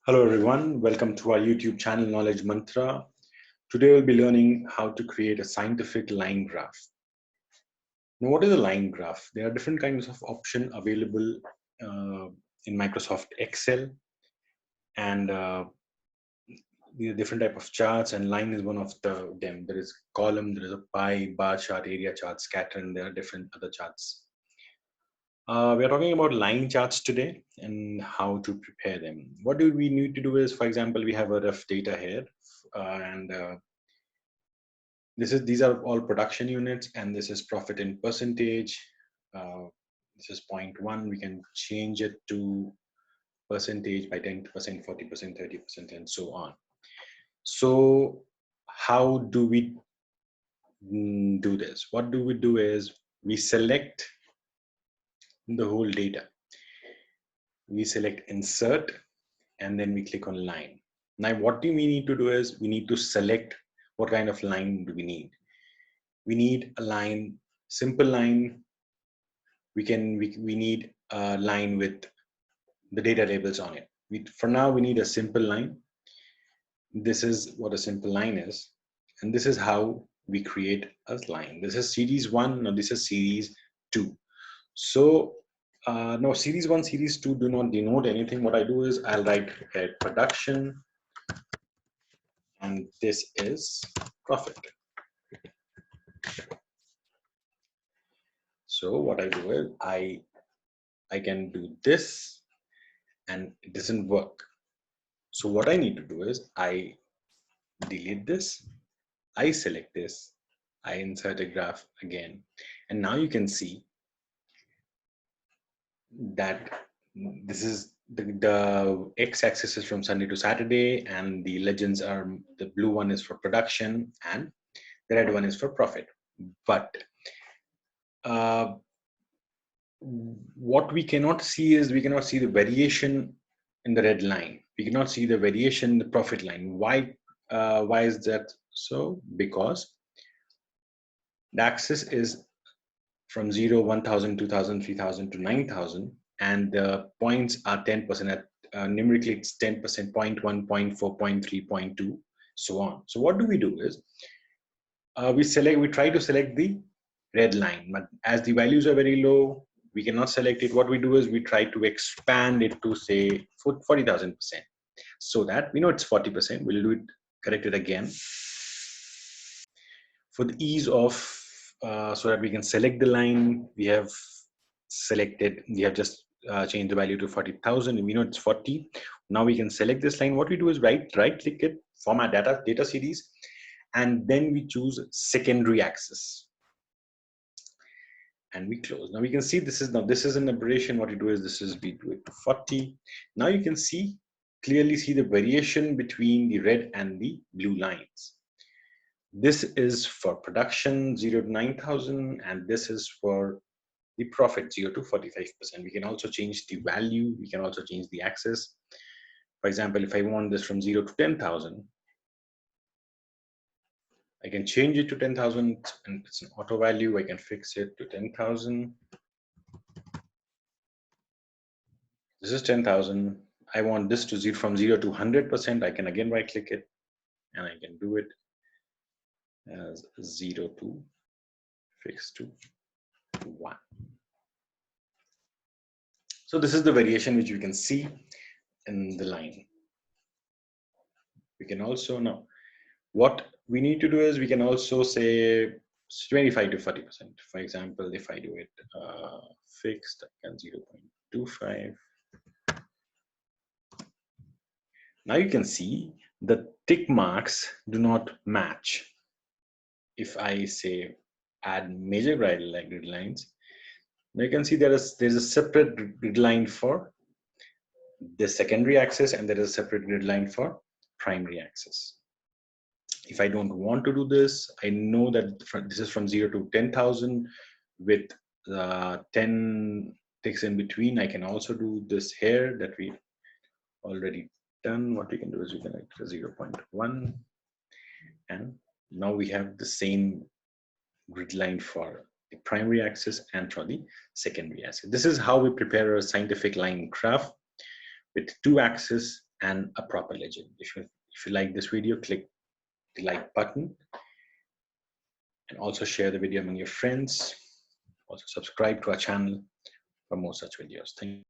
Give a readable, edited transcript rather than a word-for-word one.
Hello everyone, welcome to our YouTube channel Knowledge Mantra. Today we'll be learning how to create a scientific line graph. Now what is a line graph? There are different kinds of options available in Microsoft Excel, and the different type of charts, and line is one of them. There is column, there is a pie, bar chart, area chart, scatter, and there are different other charts. We are talking about line charts today and how to prepare them. What do we need to do is, for example, we have a rough data here, and these are all production units, and this is profit in percentage. Uh, this is 0.1. We can change it to percentage by 10%, 40%, 30%, and so on. So how do we do this? What do we do is we select the whole data. We select insert, and then we click on line. Now what do we need to do is we need to select what kind of line do we need. We need a line, simple line. We need a line with the data labels on it. For now we need a simple line. This is what a simple line is, and this is how we create a line. This is series 1. Now this is series 2. So no, series 1, series 2 do not denote anything. What I do is I'll write head production, and this is profit. So what I do is I can do this, and it doesn't work. So what I need to do is I delete this, I select this, I insert a graph again, and now you can see that this is the x-axis is from Sunday to Saturday, and the legends are, the blue one is for production and the red one is for profit. But what we cannot see is we cannot see the variation in the red line. We cannot see the variation in the profit line. Why is that so? Because the axis is from 0, 1000, 2000, 3000 to 9000, and the points are 10%. At numerically it's 10%, 0.1, 0.4, 0.3, 0.2, so on. So what do we do is we try to select the red line, but as the values are very low, we cannot select it. What we do is we try to expand it to say 40,000%, so that we know it's 40%. We'll do it, correct it again for the ease of so that we can select the line. We have just changed the value to 40,000, and we know it's 40. Now we can select this line. What we do is right click it, format data series, and then we choose secondary axis, and we close. Now we can see this is an aberration. What we do is we do it to 40. Now you can clearly see the variation between the red and the blue lines. This is for production 0 to 9000, and this is for the profit 0 to 45%. We can also change the value. We can also change the axis. For example, if I want this from 0 to 10,000, I can change it to 10,000, and it's an auto value. I can fix it to 10,000. This is 10,000. I want this to from 0 to 100%. I can again right click it, and I can do it as 0 to fix to 1. So this is the variation which we can see in the line. We can also, now what we need to do is we can also say 25 to 40%. For example, if I do it fixed, I can 0.25. Now you can see the tick marks do not match. If I say add major grid lines, now you can see there's a separate grid line for the secondary axis, and there is a separate grid line for primary axis. If I don't want to do this, I know that this is from 0 to 10,000 with 10 ticks in between. I can also do this here that we already done. What we can do is we can write 0.1, and now we have the same grid line for the primary axis and for the secondary axis. This is how we prepare a scientific line graph with 2 axes and a proper legend. If you like this video, click the like button and also share the video among your friends. Also subscribe to our channel for more such videos. Thank you.